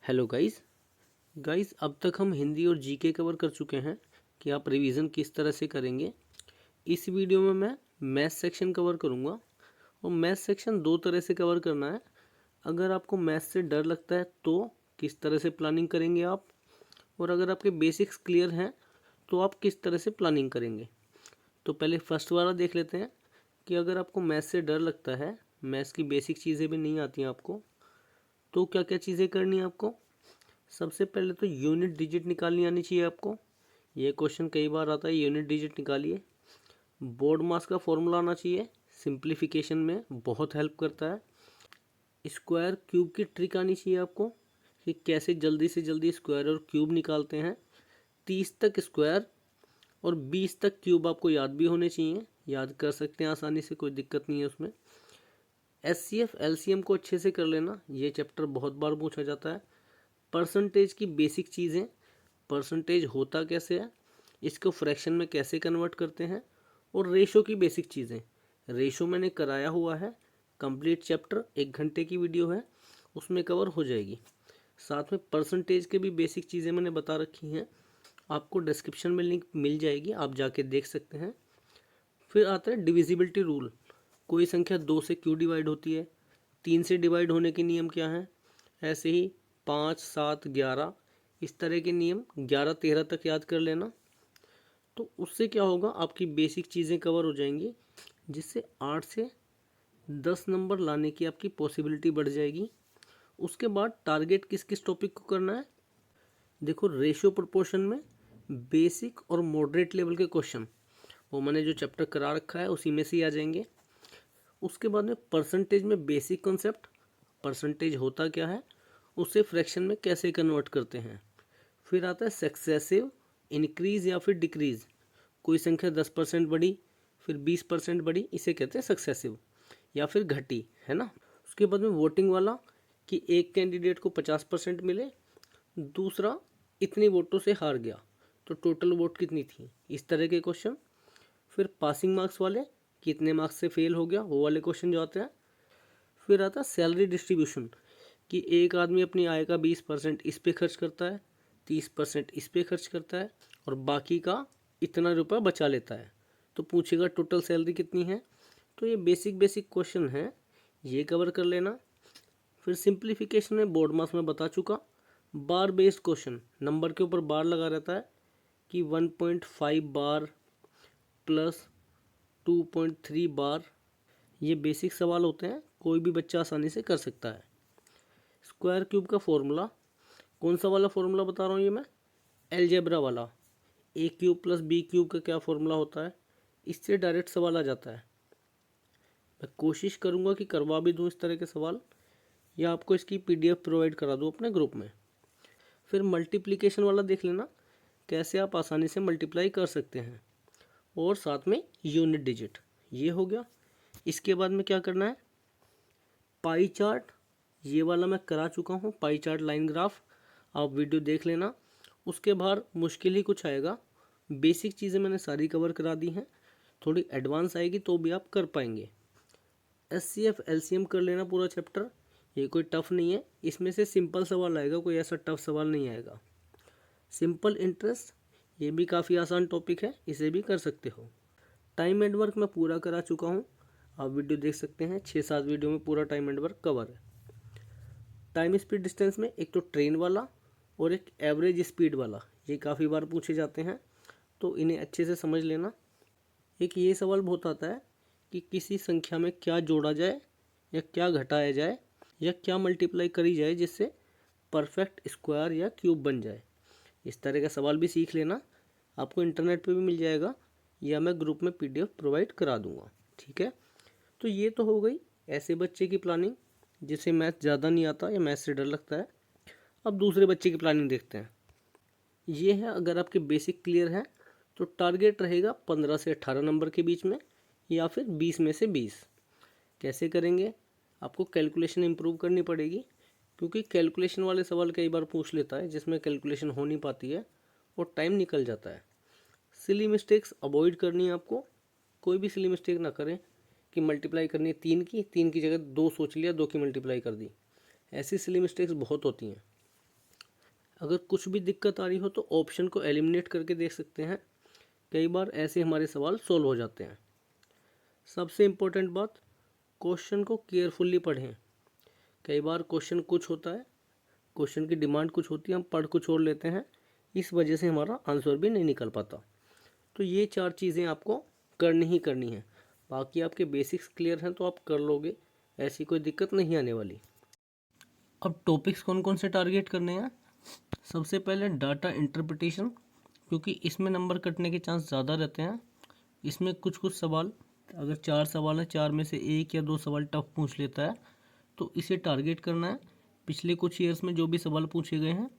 Hello guys अब तक हम हिंदी और जीके कवर कर चुके हैं कि आप रिवीजन किस तरह से करेंगे। इस वीडियो में मैं मैथ सेक्शन कवर करूंगा और मैथ सेक्शन दो तरह से कवर करना है। अगर आपको मैथ से डर लगता है तो किस तरह से प्लानिंग करेंगे आप, और अगर आपके बेसिक्स क्लियर हैं तो आप किस तरह से प्लानिंग करेंगे। तो पहले फर्स्ट वाला देख लेते हैं कि अगर आपको मैथ से डर लगता है, मैथ्स की बेसिक चीज़ें भी नहीं आती हैं आपको, तो क्या क्या चीज़ें करनी है आपको। सबसे पहले तो यूनिट डिजिट निकालनी आनी चाहिए आपको। ये क्वेश्चन कई बार आता है, यूनिट डिजिट निकालिए। बोर्ड मास का फॉर्मूला आना चाहिए, सिंप्लीफिकेशन में बहुत हेल्प करता है। स्क्वायर क्यूब की ट्रिक आनी चाहिए आपको कि कैसे जल्दी से जल्दी स्क्वायर और क्यूब निकालते हैं। 30 तक स्क्वायर और 20 तक क्यूब आपको याद भी होने चाहिए, याद कर सकते हैं आसानी से, कोई दिक्कत नहीं है उसमें। एचसीएफ एलसीएम को अच्छे से कर लेना, ये चैप्टर बहुत बार पूछा जाता है। परसेंटेज की बेसिक चीज़ें, परसेंटेज होता कैसे है, इसको फ्रैक्शन में कैसे कन्वर्ट करते हैं, और रेशो की बेसिक चीज़ें। रेशो मैंने कराया हुआ है, कंप्लीट चैप्टर 1 घंटे की वीडियो है, उसमें कवर हो जाएगी। साथ में परसेंटेज के भी बेसिक चीज़ें मैंने बता रखी हैं, आपको डिस्क्रिप्शन में लिंक मिल जाएगी, आप जाके देख सकते हैं। फिर आता है डिविजिबिलिटी रूल। कोई संख्या 2 से क्यों डिवाइड होती है, 3 से डिवाइड होने के नियम क्या हैं, ऐसे ही 5, 7, 11 इस तरह के नियम 11, 13 तक याद कर लेना। तो उससे क्या होगा, आपकी बेसिक चीज़ें कवर हो जाएंगी, जिससे 8 से 10 नंबर लाने की आपकी पॉसिबिलिटी बढ़ जाएगी। उसके बाद टारगेट किस किस टॉपिक को करना है। देखो, रेशियो प्रोपोर्शन में बेसिक और मॉडरेट लेवल के क्वेश्चन, वो मैंने जो चैप्टर करा रखा है उसी में से ही आ जाएंगे। उसके बाद में परसेंटेज में बेसिक कॉन्सेप्ट, परसेंटेज होता क्या है, उसे फ्रैक्शन में कैसे कन्वर्ट करते हैं। फिर आता है सक्सेसिव इंक्रीज या फिर डिक्रीज। कोई संख्या 10% बढ़ी फिर 20% बढ़ी, इसे कहते हैं सक्सेसिव, या फिर घटी, है ना। उसके बाद में वोटिंग वाला कि एक कैंडिडेट को 50% मिले, दूसरा इतने वोटों से हार गया, तो टोटल वोट कितनी थी, इस तरह के क्वेश्चन। फिर पासिंग मार्क्स वाले, कितने मार्क्स से फेल हो गया, वो वाले क्वेश्चन जो आते हैं। फिर आता है सैलरी डिस्ट्रीब्यूशन कि एक आदमी अपनी आय का 20% इस पे खर्च करता है, 30% इस पे खर्च करता है, और बाकी का इतना रुपया बचा लेता है। तो पूछेगा टोटल सैलरी कितनी है। तो ये बेसिक बेसिक क्वेश्चन है, ये कवर कर लेना। फिर सिंप्लीफिकेशन में बोर्ड मास में बता चुका। बार बेस्ड क्वेश्चन, नंबर के ऊपर बार लगा रहता है कि 1.5 बार प्लस 2.3 बार, ये बेसिक सवाल होते हैं, कोई भी बच्चा आसानी से कर सकता है। स्क्वायर क्यूब का फॉर्मूला, कौन सा वाला फॉर्मूला बता रहा हूँ ये मैं, एलजेब्रा वाला। ए क्यूब प्लस बी क्यूब का क्या फॉर्मूला होता है, इससे डायरेक्ट सवाल आ जाता है। मैं कोशिश करूँगा कि करवा भी दूँ इस तरह के सवाल, या आपको इसकी पीडीएफ प्रोवाइड करा दूँ अपने ग्रुप में। फिर मल्टीप्लिकेशन वाला देख लेना, कैसे आप आसानी से मल्टीप्लाई कर सकते हैं, और साथ में यूनिट डिजिट, ये हो गया। इसके बाद में क्या करना है, पाई चार्ट, ये वाला मैं करा चुका हूँ, पाई चार्ट लाइन ग्राफ, आप वीडियो देख लेना। उसके बाद मुश्किल ही कुछ आएगा, बेसिक चीज़ें मैंने सारी कवर करा दी हैं, थोड़ी एडवांस आएगी तो भी आप कर पाएंगे। एचसीएफ एलसीएम कर लेना पूरा चैप्टर, ये कोई टफ नहीं है, इसमें से सिंपल सवाल आएगा, कोई ऐसा टफ सवाल नहीं आएगा। सिंपल इंटरेस्ट, ये भी काफ़ी आसान टॉपिक है, इसे भी कर सकते हो। टाइम एंड वर्क मैं पूरा करा चुका हूँ, आप वीडियो देख सकते हैं, 6-7 वीडियो में पूरा टाइम एंड वर्क कवर है। टाइम स्पीड डिस्टेंस में एक तो ट्रेन वाला और एक एवरेज स्पीड वाला, ये काफ़ी बार पूछे जाते हैं, तो इन्हें अच्छे से समझ लेना। एक ये सवाल बहुत आता है कि किसी संख्या में क्या जोड़ा जाए या क्या घटाया जाए या क्या मल्टीप्लाई करी जाए जिससे परफेक्ट स्क्वायर या क्यूब बन जाए, इस तरह का सवाल भी सीख लेना। आपको इंटरनेट पे भी मिल जाएगा, या मैं ग्रुप में पीडीएफ प्रोवाइड करा दूंगा, ठीक है। तो ये तो हो गई ऐसे बच्चे की प्लानिंग जिसे मैथ ज़्यादा नहीं आता या मैथ से डर लगता है। अब दूसरे बच्चे की प्लानिंग देखते हैं। ये है, अगर आपके बेसिक क्लियर है तो टारगेट रहेगा 15 से 18 नंबर के बीच में, या फिर 20 में से 20। कैसे करेंगे, आपको कैलकुलेशन इंप्रूव करनी पड़ेगी, क्योंकि कैलकुलेशन वाले सवाल कई बार पूछ लेता है जिसमें कैलकुलेशन हो नहीं पाती है और टाइम निकल जाता है। सिली मिस्टेक्स अवॉइड करनी है आपको, कोई भी सिली मिस्टेक ना करें कि मल्टीप्लाई करनी है 3 की जगह 2 सोच लिया, 2 की मल्टीप्लाई कर दी, ऐसी सिली मिस्टेक्स बहुत होती हैं। अगर कुछ भी दिक्कत आ रही हो तो ऑप्शन को एलिमिनेट करके देख सकते हैं। कई बार ऐसे हमारे सवाल सॉल्व हो जाते हैं। सबसे इम्पोर्टेंट बात, क्वेश्चन को केयरफुल्ली पढ़ें। कई बार क्वेश्चन कुछ होता है, क्वेश्चन की डिमांड कुछ होती है, हम पढ़ कुछ और लेते हैं, इस वजह से हमारा आंसर भी नहीं निकल पाता। तो ये 4 चीज़ें आपको करनी ही करनी है। बाकी आपके बेसिक्स क्लियर हैं तो आप कर लोगे, ऐसी कोई दिक्कत नहीं आने वाली। अब टॉपिक्स कौन कौन से टारगेट करने हैं। सबसे पहले डाटा इंटरप्रिटेशन, क्योंकि इसमें नंबर कटने के चांस ज़्यादा रहते हैं। इसमें कुछ कुछ सवाल, अगर 4 सवाल हैं, 4 में से 1 या 2 सवाल टफ पूछ लेता है, तो इसे टारगेट करना है। पिछले कुछ ईयर्स में जो भी सवाल पूछे गए हैं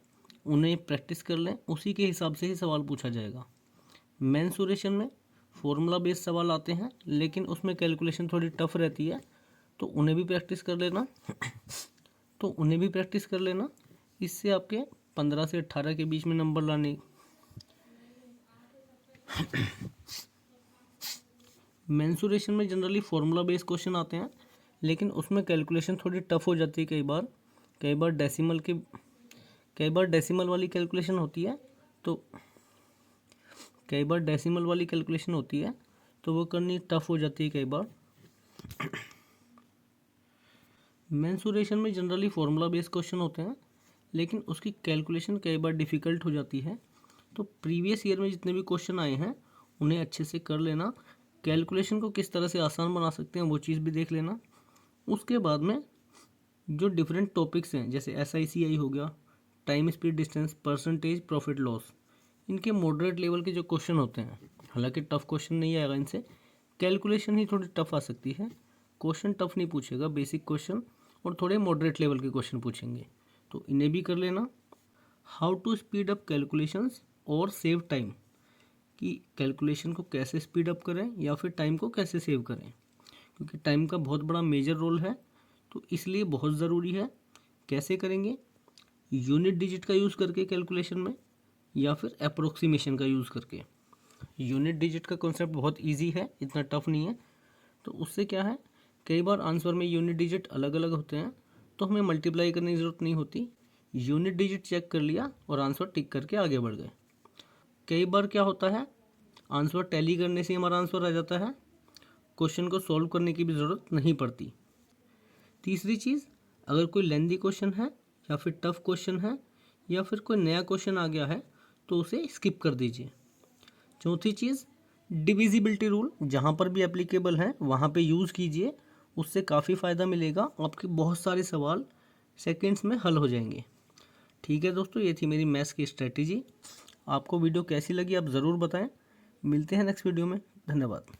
उन्हें प्रैक्टिस कर लें, उसी के हिसाब से ही सवाल पूछा जाएगा। मेंसुरेशन में फॉर्मूला बेस्ड सवाल आते हैं, लेकिन उसमें कैलकुलेशन थोड़ी टफ रहती है, तो उन्हें भी प्रैक्टिस कर लेना। इससे आपके 15 से 18 के बीच में नंबर लाने। मेंसुरेशन में जनरली फॉर्मूला बेस्ड क्वेश्चन आते हैं, लेकिन उसमें कैलकुलेशन थोड़ी टफ हो जाती है। कई बार डेसिमल वाली कैलकुलेशन होती है, तो वो करनी टफ हो जाती है कई बार। मेंसुरेशन में जनरली फॉर्मूला बेस्ड क्वेश्चन होते हैं, लेकिन उसकी कैलकुलेशन कई बार डिफ़िकल्ट हो जाती है। तो प्रीवियस ईयर में जितने भी क्वेश्चन आए हैं उन्हें अच्छे से कर लेना। कैलकुलेशन को किस तरह से आसान बना सकते हैं वो चीज़ भी देख लेना। उसके बाद में जो डिफरेंट टॉपिक्स हैं, जैसे SICI हो गया, time speed distance, percentage, profit loss, इनके मॉडरेट लेवल के जो क्वेश्चन होते हैं, हालांकि टफ क्वेश्चन नहीं आएगा इनसे, कैलकुलेशन ही थोड़ी टफ आ सकती है। क्वेश्चन टफ नहीं पूछेगा, बेसिक क्वेश्चन और थोड़े मॉडरेट लेवल के क्वेश्चन पूछेंगे, तो इन्हें भी कर लेना। How to speed up calculations और सेव टाइम, कि कैलकुलेशन को कैसे स्पीड अप करें या फिर टाइम को कैसे सेव करें, क्योंकि टाइम का बहुत बड़ा मेजर रोल है, तो इसलिए बहुत ज़रूरी है। कैसे करेंगे, यूनिट डिजिट का यूज़ करके कैलकुलेशन में, या फिर अप्रोक्सीमेशन का यूज़ करके। यूनिट डिजिट का कॉन्सेप्ट बहुत इजी है, इतना टफ नहीं है। तो उससे क्या है, कई बार आंसर में यूनिट डिजिट अलग अलग होते हैं, तो हमें मल्टीप्लाई करने की ज़रूरत नहीं होती। यूनिट डिजिट चेक कर लिया और आंसर टिक करके आगे बढ़ गए। कई बार क्या होता है, आंसर टैली करने से हमारा आंसर आ जाता है, क्वेश्चन को सॉल्व करने की भी ज़रूरत नहीं पड़ती। तीसरी चीज़, अगर कोई लेंदी क्वेश्चन है या फिर टफ क्वेश्चन है या फिर कोई नया क्वेश्चन आ गया है तो उसे स्किप कर दीजिए। चौथी चीज़, डिविजिबिलिटी रूल जहाँ पर भी एप्लीकेबल है वहाँ पे यूज़ कीजिए, उससे काफ़ी फ़ायदा मिलेगा। आपके बहुत सारे सवाल सेकंड्स में हल हो जाएंगे। ठीक है दोस्तों, ये थी मेरी मैथ्स की स्ट्रेटेजी। आपको वीडियो कैसी लगी आप ज़रूर बताएं। मिलते हैं नेक्स्ट वीडियो में। धन्यवाद।